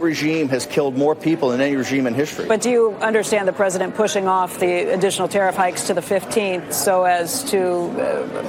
regime has killed more people than any regime in history. But do you understand the president pushing off the additional tariff hikes to the 15th so as to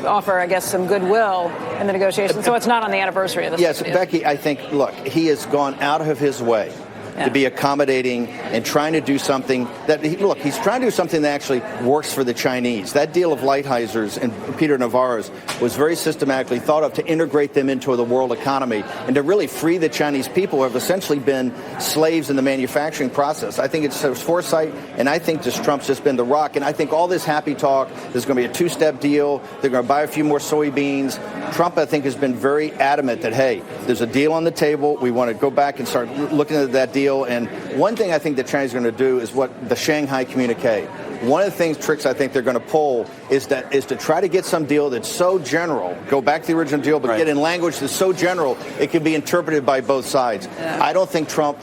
offer, I guess, some goodwill in the negotiations? So it's not on the anniversary of this. Yes, Becky, I think, look, he has gone out of his way to be accommodating and trying to do something that, he's trying to do something that actually works for the Chinese. That deal of Lighthizer and Peter Navarro's was very systematically thought of to integrate them into the world economy and to really free the Chinese people who have essentially been slaves in the manufacturing process. I think it's foresight, and I think just Trump's just been the rock. And I think all this happy talk, there's going to be a two-step deal, they're going to buy a few more soybeans. Trump, I think, has been very adamant that, hey, there's a deal on the table. We want to go back and start looking at that deal. And one thing I think the Chinese are going to do is what the Shanghai communique. One of the tricks I think they're going to pull is to try to get some deal that's so general, go back to the original deal, but get in language that's so general it can be interpreted by both sides. Yeah. I don't think Trump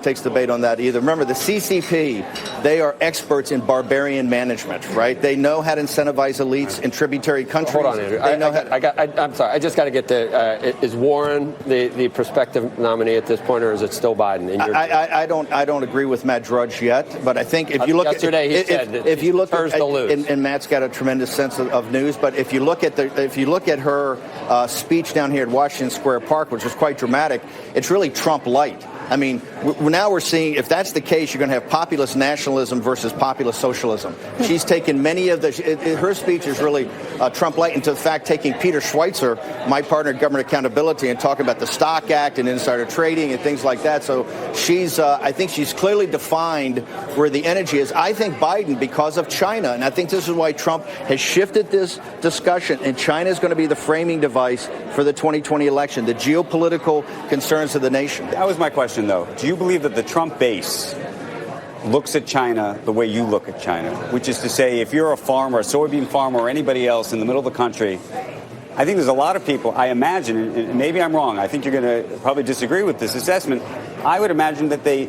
takes the bait on that either. Remember, the CCP, they are experts in barbarian management, right? They know how to incentivize elites in tributary countries. Hold on, Andrew. I'm sorry. I just got to get to, is Warren the prospective nominee at this point, or is it still Biden? I don't agree with Matt Drudge yet, but I think if you look yesterday he said if you look at, and Matt's got a tremendous sense of news, but if you look at her speech down here at Washington Square Park, which was quite dramatic, it's really Trump light. I mean, now we're seeing, if that's the case, you're going to have populist nationalism versus populist socialism. She's taken many of her speech is really Trump light, and to the fact taking Peter Schweitzer, my partner in government accountability, and talking about the Stock Act and insider trading and things like that. So I think she's clearly defined where the energy is. I think Biden, because of China, and I think this is why Trump has shifted this discussion, and China is going to be the framing device for the 2020 election, the geopolitical concerns of the nation. That was my question, though. Do you believe that the Trump base looks at China the way you look at China, which is to say, if you're a farmer, a soybean farmer, or anybody else in the middle of the country, I think there's a lot of people, I imagine, and maybe I'm wrong, I think you're going to probably disagree with this assessment, I would imagine that they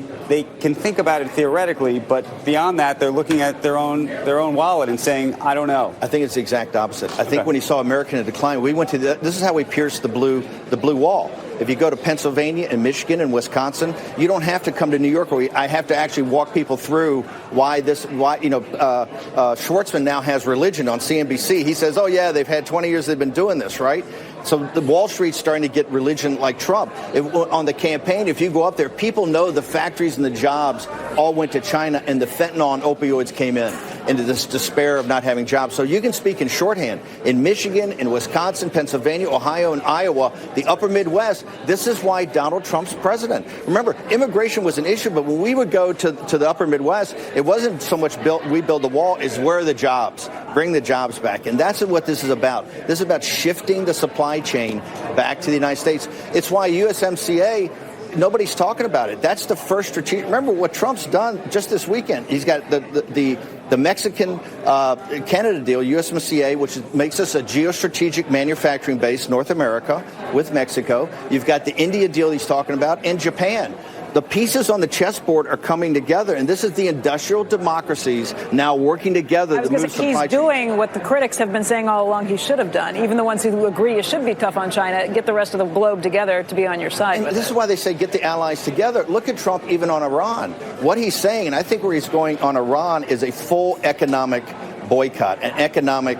can think about it theoretically, but beyond that, they're looking at their own wallet and saying, I don't know. I think it's the exact opposite. I think when you saw America in decline, we went to this is how we pierced the blue wall. If you go to Pennsylvania and Michigan and Wisconsin, you don't have to come to New York, where I have to actually walk people through why Schwartzman now has religion on CNBC. He says, oh, yeah, they've had 20 years they've been doing this, right? So the Wall Street's starting to get religion like Trump. On the campaign, if you go up there, people know the factories and the jobs all went to China, and the fentanyl and opioids came into this despair of not having jobs. So you can speak in shorthand. In Michigan, in Wisconsin, Pennsylvania, Ohio, and Iowa, the upper Midwest, this is why Donald Trump's president. Remember, immigration was an issue, but when we would go to the upper Midwest, it wasn't so much we build the wall, it's where are the jobs? Bring the jobs back. And that's what this is about. This is about shifting the supply chain back to the United States. It's why USMCA, nobody's talking about it. That's the first strategic. Remember what Trump's done just this weekend. He's got the Mexican-Canada deal, USMCA, which makes us a geostrategic manufacturing base, North America, with Mexico. You've got the India deal he's talking about, and Japan. The pieces on the chessboard are coming together, and this is the industrial democracies now working together to move supply chain. He's doing what the critics have been saying all along he should have done. Even the ones who agree you should be tough on China, get the rest of the globe together to be on your side. And this is why they say get the allies together. Look at Trump even on Iran. What he's saying, and I think where he's going on Iran, is a full economic boycott, an economic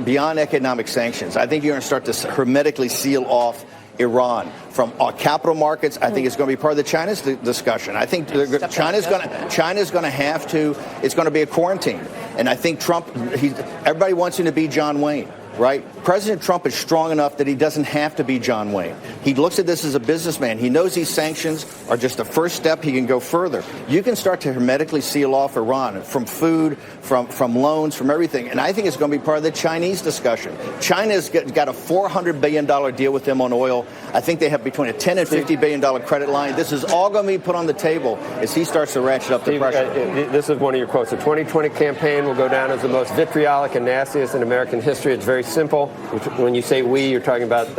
beyond economic sanctions. I think you're going to start to hermetically seal off Iran from capital markets. I think it's going to be part of the China's discussion. I think China's going to have to. It's going to be a quarantine, and I think Trump. Everybody wants him to be John Wayne. Right? President Trump is strong enough that he doesn't have to be John Wayne. He looks at this as a businessman. He knows these sanctions are just a first step. He can go further. You can start to hermetically seal off Iran from food, from loans, from everything. And I think it's going to be part of the Chinese discussion. China's got a $400 billion deal with them on oil. I think they have between a $10 and $50 billion credit line. This is all going to be put on the table as he starts to ratchet up the pressure. This is one of your quotes. The 2020 campaign will go down as the most vitriolic and nastiest in American history. It's very simple. When you say we, you're talking about